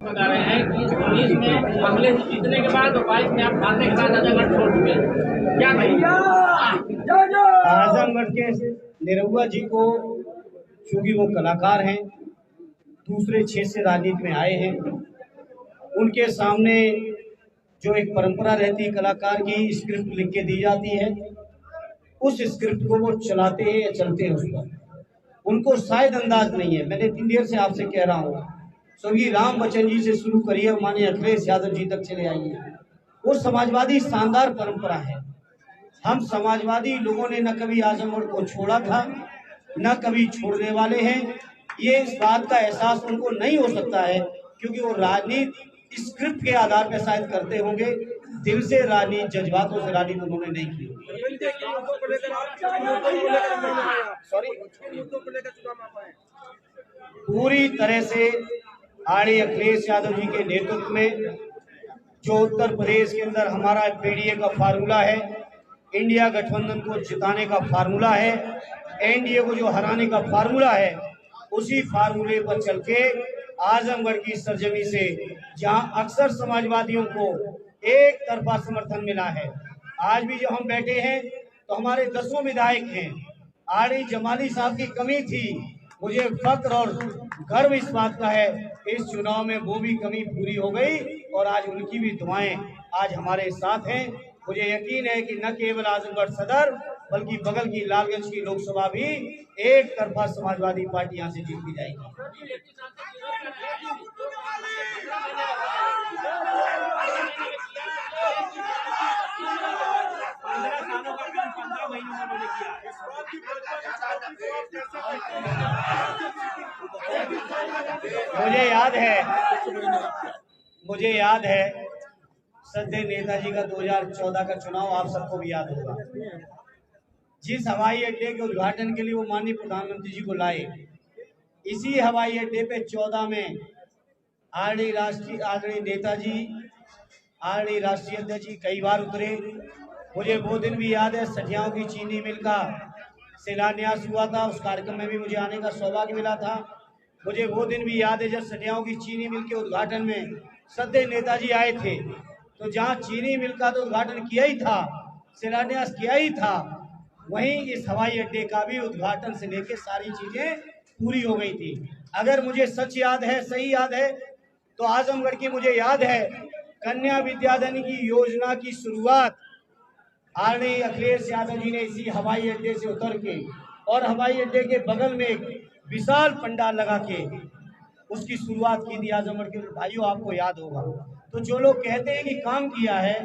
बता रहे हैं कि 19 में कांग्रेस जीतने के बाद और 22 में आप हारने के बाद आजमगढ़ छोड़ चुके, क्या कहिए? आजमगढ़ के निरहुआ जी को, चूंकि वो कलाकार हैं, दूसरे क्षेत्र से राजनीति में आए हैं, उनके सामने जो एक परंपरा रहती है कलाकार की, स्क्रिप्ट लिख के दी जाती है, उस स्क्रिप्ट को वो चलाते हैं या चलते हैं उस पर। उनको शायद अंदाज नहीं है। मैंने इतनी देर से आपसे कह रहा हूँ, स्वर्गीय राम बच्चन जी से शुरू करिए, माननीय अखिलेश यादव जी तक चले आइए। वो समाजवादी शानदार परंपरा है। हम समाजवादी लोगों ने न कभी आजमगढ़ को छोड़ा था, न कभी छोड़ने वाले हैं। ये इस बात का एहसास उनको नहीं हो सकता है, क्योंकि वो राजनीति स्क्रिप्ट के आधार पर शायद करते होंगे, दिल से राजनीति, जज्बातों से राजनीति उन्होंने नहीं की। पूरी तरह से आरडी अखिलेश यादव जी के नेतृत्व में जो उत्तर प्रदेश के अंदर हमारा पीडीए का फार्मूला है, इंडिया गठबंधन को जिताने का फार्मूला है, एनडीए को जो हराने का फार्मूला है, उसी फार्मूले पर चल के आजमगढ़ की सरजमी से, जहां अक्सर समाजवादियों को एक तरफा समर्थन मिला है, आज भी जो हम बैठे हैं तो हमारे 10 विधायक हैं। आरडी जमाली साहब की कमी थी, मुझे फख्र और गर्व इस बात का है, इस चुनाव में वो भी कमी पूरी हो गई और आज उनकी भी दुआएं आज हमारे साथ हैं। मुझे यकीन है कि न केवल आजमगढ़ सदर बल्कि बगल की लालगंज की लोकसभा भी एक तरफा समाजवादी पार्टी यहाँ से जीत की जाएगी। मुझे याद है सद्य नेताजी का 2014 का चुनाव, आप सबको भी याद होगा। जिस हवाई अड्डे के उद्घाटन के लिए वो माननीय प्रधानमंत्री जी को लाए, इसी हवाई अड्डे पे 14 में आदरणीय नेताजी, आदरणीय राष्ट्रीय अध्यक्ष जी कई बार उतरे। मुझे वो दिन भी याद है, सठियाओं की चीनी मिल का शिलान्यास हुआ था, उस कार्यक्रम में भी मुझे आने का सौभाग्य मिला था। मुझे वो दिन भी याद है जब सठियाओं की चीनी मिल के उद्घाटन में सद्य नेताजी आए थे, तो जहां चीनी मिल का तो उद्घाटन किया ही था, शिलान्यास किया ही था, वहीं इस हवाई अड्डे का भी उद्घाटन से लेकर सारी चीजें पूरी हो गई थी। अगर मुझे सच याद है, सही याद है, तो आजमगढ़ की मुझे याद है कन्या विद्याधन की योजना की शुरुआत आदरणीय अखिलेश यादव जी ने इसी हवाई अड्डे से उतर के और हवाई अड्डे के बगल में एक विशाल पंडाल लगा के उसकी शुरुआत की थी। आजमगढ़ के भाइयों, आपको याद होगा। तो जो लोग कहते हैं कि काम किया है,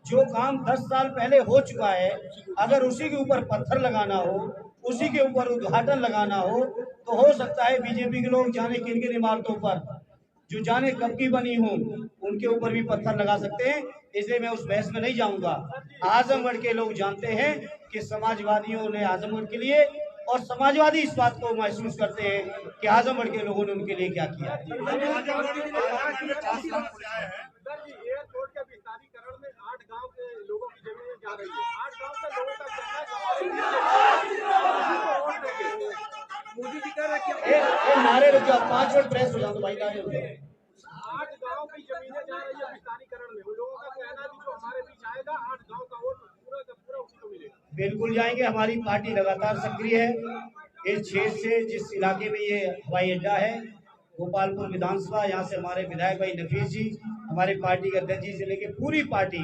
जो काम 10 साल पहले हो चुका है, अगर उसी के ऊपर पत्थर लगाना हो, उसी के ऊपर उद्घाटन लगाना हो सकता है बीजेपी के लोग जाने किन किन इमारतों पर जो जाने कब की बनी हो उनके ऊपर भी पत्थर लगा सकते हैं, इसलिए मैं उस बहस में नहीं जाऊंगा। आजमगढ़ के लोग जानते हैं कि समाजवादियों ने आजमगढ़ के लिए, और समाजवादी इस बात को महसूस करते हैं कि आजमगढ़ के लोगों ने उनके लिए क्या किया। नारे रुक जाओ, 5 मिनट प्रेस हो जाओ तो भाई, नारे रुक जाओ। 8 गांव की जमीनें जा रही है विस्तारीकरण में, उन लोगों का कहना है कि जो हमारे बीच आएगा 8 गांव का वोट पूरा का पूरा उसी को मिलेगा। बिल्कुल जाएंगे, हमारी पार्टी लगातार सक्रिय है। इस क्षेत्र से, जिस इलाके में ये हवाई अड्डा है, गोपालपुर विधानसभा, यहाँ से हमारे विधायक भाई नफीस जी, हमारे पार्टी के अध्यक्ष जी से लेकर पूरी पार्टी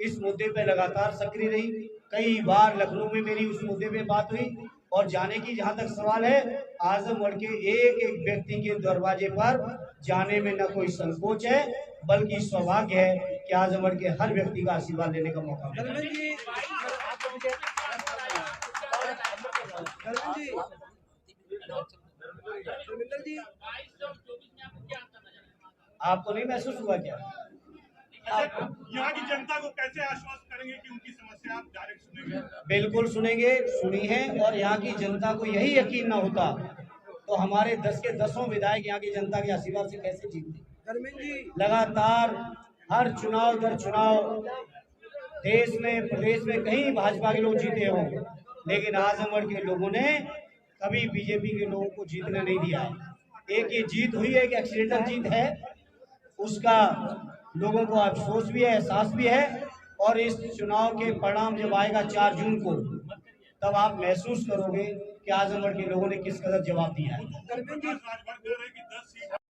इस मुद्दे पे लगातार सक्रिय रही। कई बार लखनऊ में मेरी उस मुद्दे पे बात हुई, और जाने की जहां तक सवाल है, आजमगढ़ के एक एक व्यक्ति के दरवाजे पर जाने में न कोई संकोच है, बल्कि सौभाग्य है कि आजमगढ़ के हर व्यक्ति का आशीर्वाद लेने का मौका मिला। आपको नहीं महसूस हुआ क्या? यहाँ की जनता को कैसे आश्वस्त करेंगे कि उनकी समस्या आप डायरेक्ट सुनेंगे? बिल्कुल सुनेंगे, सुनी है, और यहाँ की जनता को यही यकीन ना होता तो हमारे 10 के 10 विधायक यहाँ की जनता के आशीर्वाद से कैसे जीतते। लगातार हर चुनाव दर चुनाव देश में, प्रदेश में कहीं भाजपा के लोग जीते हों, लेकिन आजमगढ़ के लोगों ने कभी बीजेपी के लोगों को जीतने नहीं दिया है। एक ये जीत हुई है, एक एक्सीडेंटल जीत है, उसका लोगों को अफसोस भी है, एहसास भी है। और इस चुनाव के परिणाम जब आएगा 4 जून को, तब आप महसूस करोगे कि आजमगढ़ के लोगों ने किस कदर जवाब दिया है। प्रकाश राजभर कह रहे हैं कि 10 सीट